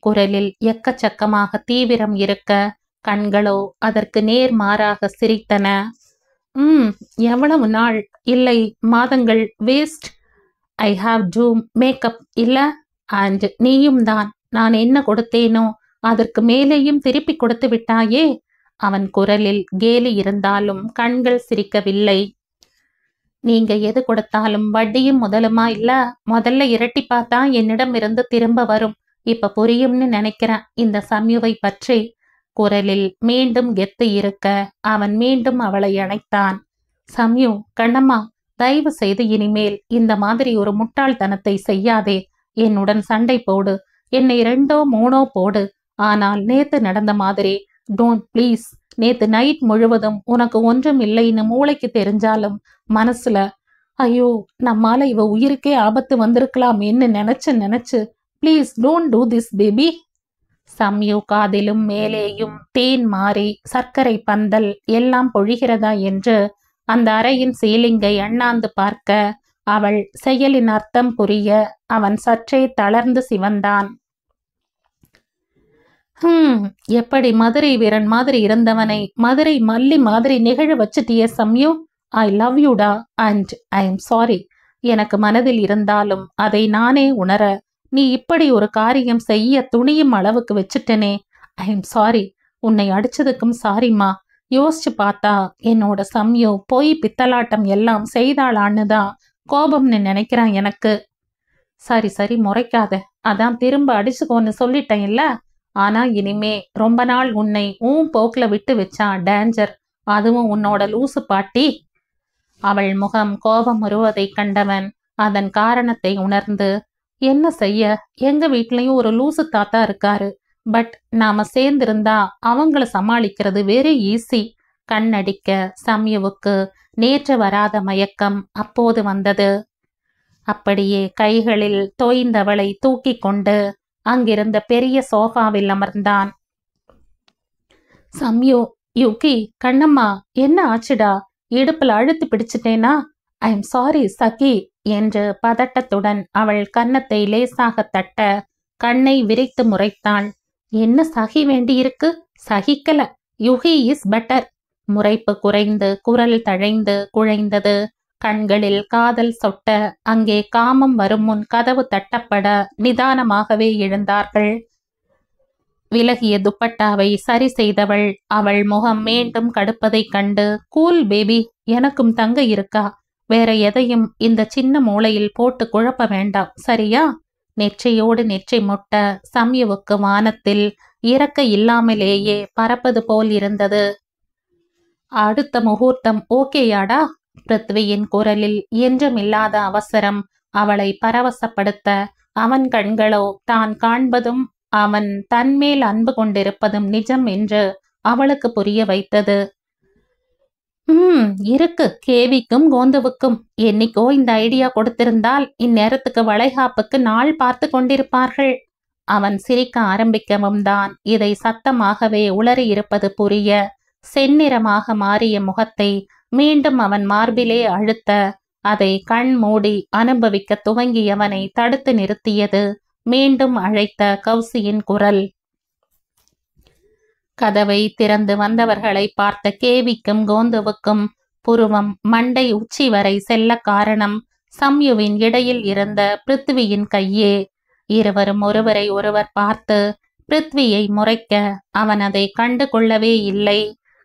குரலில் எக்கச்சக்கமாக தீவிரம் இருக்க கண்களோ அதற்கு நேர்மாறாக சிரித்தன. எவ்வளவு நாள், இல்லை மாதங்கள் waste. I have to makeup இல்ல? அண்ட் நீயும் தான். நான் என்ன கொடுத்தேனோ அதற்கு மேலேயும் திருப்பி கொடுத்து விட்டாயே. அவன் குரலில் கேலி இருந்தாலும் கண்கள் சிரிக்கவில்லை. நீங்க எது கொடுத்தாலும் வட்டியும் முதலுமா இல்ல? முதல்ல இரட்டிப்பாத்தான் என்னிடம் இருந்து திரும்ப வரும். இப்ப புரியும்னு நினைக்கிறேன் இந்த சம்யுவை பற்றி. குரலில் மீண்டும் கெத்து இருக்க அவன் மீண்டும் அவளை அணைத்தான். சம்யு, கண்ணம்மா, தயவு செய்து இனிமேல் இந்த மாதிரி ஒரு முட்டாள்தனத்தை செய்யாதே. என்னுடன் சண்டை போடு, என்னை 2ஓ 3ஓ போடு. ஆனால் நேத்து நடந்த மாதிரி டோன்ட் ப்ளீஸ். நேத்து நைட் முழுவதும் உனக்கு ஒன்றும் இல்லைன்னு மூளைக்கு தெரிஞ்சாலும் மனசுல ஐயோ நம்மால இவ உயிருக்கே ஆபத்து வந்திருக்கலாம் என்று நினைச்சு please don't do this baby. Samyu காதிலும் மேலேயும் தேன் மாறி சர்க்கரை பந்தல் எல்லாம் பொழிகிறதா என்று அந்த அறையின் சீலிங்கை அண்ணாந்து பார்க்க அவள் செயலின் அர்த்தம் புரிய அவன் சற்றே தளர்ந்து சிவந்தான். எப்படி மதுரை வீரன் மாதிரி இருந்தவனை மதுரை மல்லி மாதிரி நிகழ வச்சுட்டிய சம்யு. ஐ லவ் யூடா அண்ட் ஐ எம் சாரி. எனக்கு மனதில் இருந்தாலும் அதை நானே உணர நீ இப்படி ஒரு காரியம் செய்ய துணியும் அளவுக்கு வச்சுட்டனே. ஐ எம் சாரி. உன்னை அடிச்சதுக்கும் சாரிம்மா. யோசிச்சு பார்த்தா என்னோட சம்யு போய் பித்தலாட்டம் எல்லாம் செய்தாளான்னுதான் கோபம்னு நினைக்கிறான் எனக்கு. சரி முறைக்காத. அதான் திரும்ப அடிச்சுக்கோன்னு சொல்லிட்டேன் இல்ல. ஆனா இனிமே ரொம்ப நாள் உன்னை போக்குல விட்டு வச்சா டேஞ்சர். அதுவும் உன்னோட லூசு பாட்டி. அவள் முகம் கோபம் உருவதை கண்டவன் அதன் காரணத்தை உணர்ந்து, என்ன செய்ய, எங்க வீட்லயும் ஒரு லூசு தாத்தா இருக்காரு. பட் நாம சேர்ந்திருந்தா அவங்கள சமாளிக்கிறது வெரி ஈஸி. கண்ணடிக்க சம்யுவுக்கு நேற்று வராத மயக்கம் அப்போது வந்தது. அப்படியே கைகளில் தோய்ந்தவளை தூக்கி கொண்டு அங்கிருந்த பெரிய சோஃபாவில் அமர்ந்தான். சம்யு, யுகி, கண்ணம்மா, என்ன ஆச்சுடா? இடுப்புல அழுத்து பிடிச்சிட்டேனா? ஐ எம் சாரி சகி என்று பதட்டத்துடன் அவள் கன்னத்தை லேசாக தட்ட கண்ணை விரித்து முறைத்தாள். என்ன சகி வேண்டியிருக்கு? சகிக்கல. Yugi is better. முறைப்பு குறைந்து குரல் தழைந்து குழைந்தது. கண்களில் காதல் சொட்ட அங்கே காமம் வரும் முன் கதவு தட்டப்பட நிதானமாகவே எழுந்தார்கள். விலகிய துப்பட்டாவை சரி செய்தவள் அவள் முகம் மீண்டும் கடுப்பதைக் கண்டு, கூல் பேபி, எனக்கும் தங்க இருக்கா. வேற எதையும் இந்த சின்ன மூளையில் போட்டு குழப்ப வேண்டாம், சரியா? நெற்றியோடு நெற்றி முட்ட சம்யுவுக்கு வானத்தில் இறக்க இல்லாமலேயே பறப்பது போல் இருந்தது. அடுத்த முகூர்த்தம் ஓகேயாடா? பிருத்வியின் குரலில் என்றுமில்லாத அவசரம் அவளை பரவசப்படுத்த அவன் கண்களோ தான் காண்பதும் அவன் தன்மேல் அன்பு கொண்டிருப்பதும் நிஜம் என்று அவளுக்கு புரிய வைத்தது. இருக்கு, கேவிக்கும் கோந்துவுக்கும். என்னைக்கோ இந்த ஐடியா கொடுத்திருந்தால் இந்நேரத்துக்கு வளைகாப்புக்கு நாள் பார்த்து கொண்டிருப்பார்கள். அவன் சிரிக்க ஆரம்பிக்கவும் தான் இதை சத்தமாகவே உளறி இருப்பது புரிய செந்நிறமாக மாறிய முகத்தை மீண்டும் அவன் மார்பிலே அழுத்த அதை கண் மூடி அனுபவிக்க துவங்கியவனை தடுத்து நிறுத்தியது மீண்டும் அழைத்த கௌசியின் குரல். கதவை திறந்து வந்தவர்களை பார்த்த கேவிக்கும் கோந்துவுக்கும் புருவம் மண்டை உச்சி வரை செல்ல காரணம் சம்யுவின் இடையில் இருந்த பிருத்வியின் கையே. இருவரும் ஒருவரை ஒருவர் பார்த்து பிருத்வியை முறைக்க அவன் அதை கண்டு கொள்ளவே இல்லை.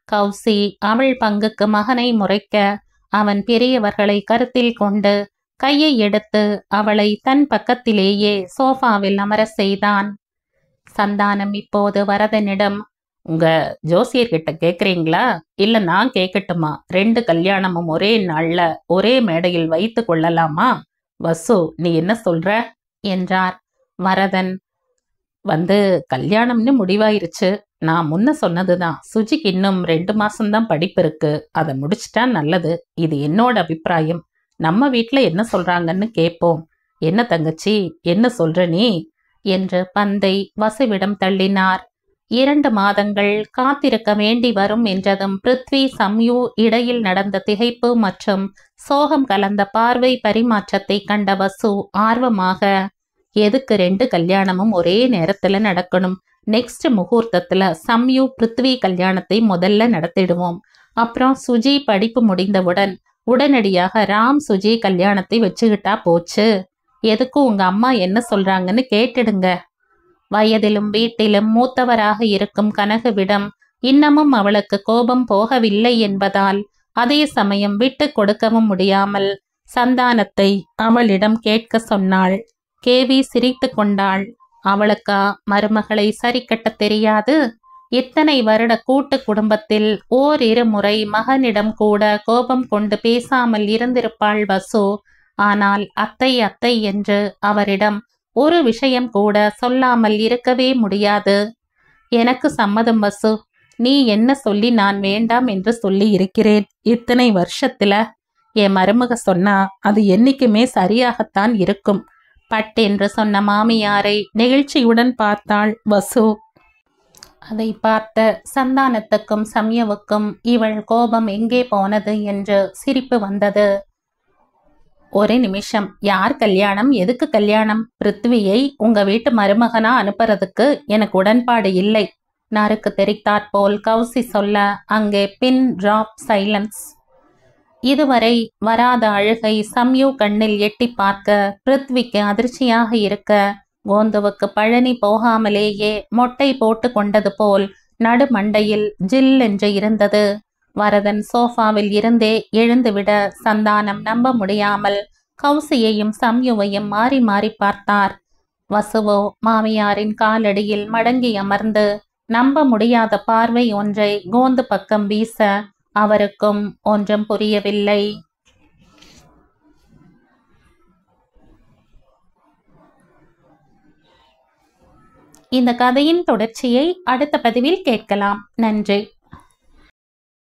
கௌசி அவள் பங்குக்கு மகனை முறைக்க அவன் பெரியவர்களை கருத்தில் கொண்டு கையை எடுத்து அவளை தன் பக்கத்திலேயே சோஃபாவில் அமர செய்தான். சந்தானம் இப்போது வரதனிடம், உங்க ஜோசியர்கிட்ட கேக்குறீங்களா, இல்ல நான் கேட்கட்டுமா? 2 கல்யாணமும் ஒரே நாள்ல ஒரே மேடையில் வைத்து கொள்ளலாமா? வசு, நீ என்ன சொல்ற என்றார். வரதன், கல்யாணம்னு முடிவாயிருச்சு. நான் முன்ன சொன்னதுதான். சுஜிக்கு இன்னும் 2 மாசம்தான் படிப்பு இருக்கு. அதை முடிச்சிட்டா நல்லது. இது என்னோட அபிப்பிராயம். நம்ம வீட்டுல என்ன சொல்றாங்கன்னு கேட்போம். என்ன தங்கச்சி, என்ன சொல்ற நீ என்று பந்தை வசுவிடம் தள்ளினார். 2 மாதங்கள் காத்திருக்க வேண்டி வரும் என்றதும் பிருத்வி சம்யு இடையில் நடந்த திகைப்பு மற்றும் சோகம் கலந்த பார்வை பரிமாற்றத்தை கண்ட வசு ஆர்வமாக, எதுக்கு 2 கல்யாணமும் ஒரே நேரத்துல நடக்கணும்? நெக்ஸ்ட் முகூர்த்தத்துல சம்யு பிருத்வி கல்யாணத்தை முதல்ல நடத்திடுவோம். அப்புறம் சுஜி படிப்பு முடிந்தவுடன் உடனடியாக ராம் சுஜி கல்யாணத்தை வச்சுக்கிட்டா போச்சு. எதுக்கும் உங்க அம்மா என்ன சொல்றாங்கன்னு கேட்டுடுங்க. வயதிலும் வீட்டிலும் மூத்தவராக இருக்கும் கனகுவிடம் இன்னமும் அவளுக்கு கோபம் போகவில்லை என்பதால் அதே சமயம் விட்டு கொடுக்கவும் முடியாமல் சந்தானத்தை அவளிடம் கேட்க சொன்னாள். கேவி சிரித்து கொண்டாள். அவளுக்கா மருமகளை சரி கட்ட தெரியாது? இத்தனை வருட கூட்டு குடும்பத்தில் ஓரிரு முறை மகனிடம் கூட கோபம் கொண்டு பேசாமல் இருந்திருப்பாள் வசு. ஆனால் அத்தை அத்தை என்று அவரிடம் ஒரு விஷயம் கூட சொல்லாமல் இருக்கவே முடியாது. எனக்கு சம்மதம் வசு. நீ என்ன சொல்லி நான் வேண்டாம் என்று சொல்லி இருக்கிறேன். இத்தனை வருஷத்துல என் மருமக சொன்னா அது என்னைக்குமே சரியாகத்தான் இருக்கும். பட் என்று சொன்ன மாமியாரை நெகிழ்ச்சியுடன் பார்த்தாள் வசு. அதை பார்த்த சந்தானத்துக்கும் சம்யவுக்கும் இவள் கோபம் எங்கே போனது என்று சிரிப்பு வந்தது. ஒரு நிமிஷம், யார் கல்யாணம், எதுக்கு கல்யாணம்? பிருத்வியை உங்க வீட்டு மருமகனா அனுப்புறதுக்கு எனக்கு உடன்பாடு இல்லை. நறுக்கு தெரித்தாற்போல் கௌசி சொல்ல அங்கே பின் டிராப் சைலன்ஸ். இதுவரை வராத அழுகை சம்யு கண்ணில் எட்டி பார்க்க பிருத்விக்கு அதிர்ச்சியாக இருக்க, கோந்துவுக்கு பழனி போகாமலேயே மொட்டை போட்டு கொண்டது போல் நடுமண்டையில் ஜில் என்று இருந்தது. வரதன் சோஃபாவில் இருந்தே எழுந்துவிட சந்தானம் நம்ப முடியாமல் கௌசியையும் சம்யுவையும் மாறி மாறி பார்த்தார். வசுவோ மாமியாரின் காலடியில் மடங்கி அமர்ந்து நம்ப முடியாத பார்வை ஒன்றை கோந்து பக்கம் வீச அவருக்கும் ஒன்றும் புரியவில்லை. இந்த கதையின் தொடர்ச்சியை அடுத்த பதிவில் கேட்கலாம். நன்றி.